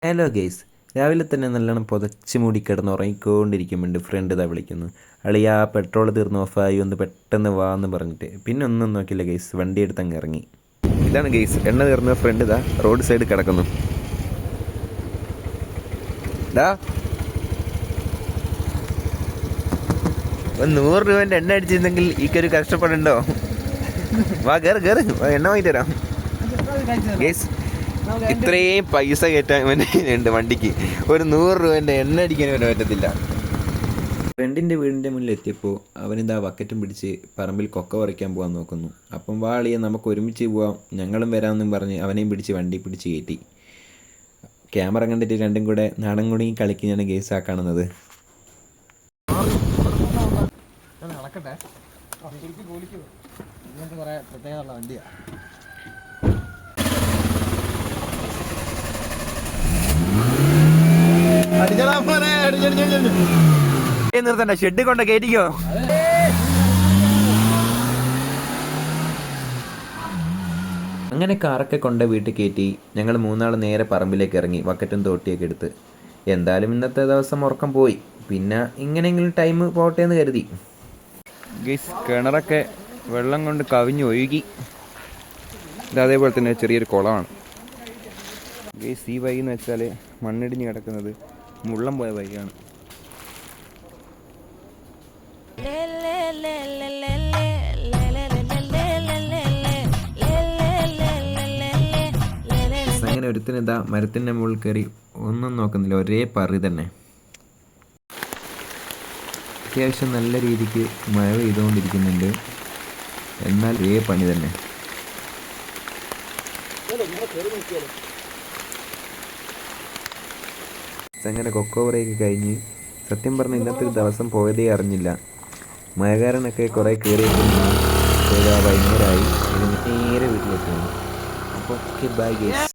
Hello guys, രാവിലെ തന്നെ നല്ലോണം പുതച്ച് മൂടി കിടന്ന് ഉറങ്ങിക്കൊണ്ടിരിക്കുമ്പോണ്ട് ഫ്രണ്ട് ഇതാ വിളിക്കുന്നു. അളിയാ പെട്രോൾ തീർന്ന് ഓഫായി, ഒന്ന് പെട്ടെന്ന് വാ എന്ന് പറഞ്ഞിട്ട്. പിന്നെ ഒന്നും നോക്കില്ല ഗെയ്സ്, വണ്ടി എടുത്ത് അങ്ങ് ഇറങ്ങി. ഇതാണ് ഗെയ്സ്, എണ്ണ തീർന്ന ഫ്രണ്ട് ഇതാ റോഡ് സൈഡ് കിടക്കുന്നു. ഡാ 100 രൂപേൻ്റെ എണ്ണ അടിച്ചിരുന്നെങ്കിൽ ഈക്കൊരു കഷ്ടപ്പെടുണ്ടോ? വാ കയറ് കയറ്, എണ്ണ വാങ്ങി തരാം ഗെയ്സ്. ഇത്രയും പൈസ കയറ്റാൻ ഉണ്ട് വണ്ടിക്ക്, ഒരു 100 രൂപേൻ്റെ എണ്ണ അടിക്കാൻ വരെ പറ്റത്തില്ല. ഫ്രണ്ടിൻ്റെ വീടിൻ്റെ മുന്നിൽ എത്തിയപ്പോൾ അവനിതാ ബക്കറ്റും പിടിച്ച് പറമ്പിൽ കൊക്ക പറിക്കാൻ പോകാൻ നോക്കുന്നു. അപ്പം വാളിയെ നമുക്ക് ഒരുമിച്ച് പോവാം, ഞങ്ങളും വരാമെന്നും പറഞ്ഞ് അവനെയും പിടിച്ച് വണ്ടി പിടിച്ച് കയറ്റി. ക്യാമറ കണ്ടിട്ട് രണ്ടും കൂടെ നാടൻ കൂടി കളിക്കുന്നതാണ് ഗെയ്സാ കാണുന്നത്. നിർത്തണ്ട, ഷെഡ് കൊണ്ട് കയറ്റിക്കോ. അങ്ങനെ കാറൊക്കെ കൊണ്ട് വീട്ടിൽ കയറ്റി ഞങ്ങൾ മൂന്നാൾ നേരെ പറമ്പിലേക്ക് ഇറങ്ങി, ബക്കറ്റും തോട്ടിയൊക്കെ എടുത്ത്. എന്തായാലും ഇന്നത്തെ ദിവസം ഉറക്കം പോയി, പിന്നെ ഇങ്ങനെയെങ്കിലും ടൈം പോട്ടെ എന്ന് കരുതി. ഗയ്സ്, കിണറൊക്കെ വെള്ളം കൊണ്ട് കവിഞ്ഞ് ഒഴുകി. ഇത് അതേപോലെ തന്നെ ചെറിയൊരു കുളമാണ് ഗയ്സ്. ഈ വഴി എന്ന് വെച്ചാൽ മണ്ണിടിഞ്ഞ് കിടക്കുന്നത് മുള്ളം പോയ വഴിയാണ്. അങ്ങനെ ഒരുത്തിനിതാ മരത്തിൻ്റെ മുകളിൽ കയറി ഒന്നും നോക്കുന്നില്ല, ഒരേ പറി തന്നെ. അത്യാവശ്യം നല്ല രീതിക്ക് മഴ പെയ്തുകൊണ്ടിരിക്കുന്നുണ്ട്, എന്നാൽ ഒരേ പണി തന്നെ. അങ്ങനെ കൊക്കോവറയൊക്കെ കഴിഞ്ഞ് സത്യം പറഞ്ഞ ഇന്നത്തെ ദിവസം പോയതേ അറിഞ്ഞില്ല. മഴക്കാരനൊക്കെ കുറേ കയറിയിട്ട് വൈകുന്നേരമായി. നേരെ വീട്ടിലെത്തുന്നു. അപ്പോൾ ഓക്കെ, ബൈ ഗൈസ്.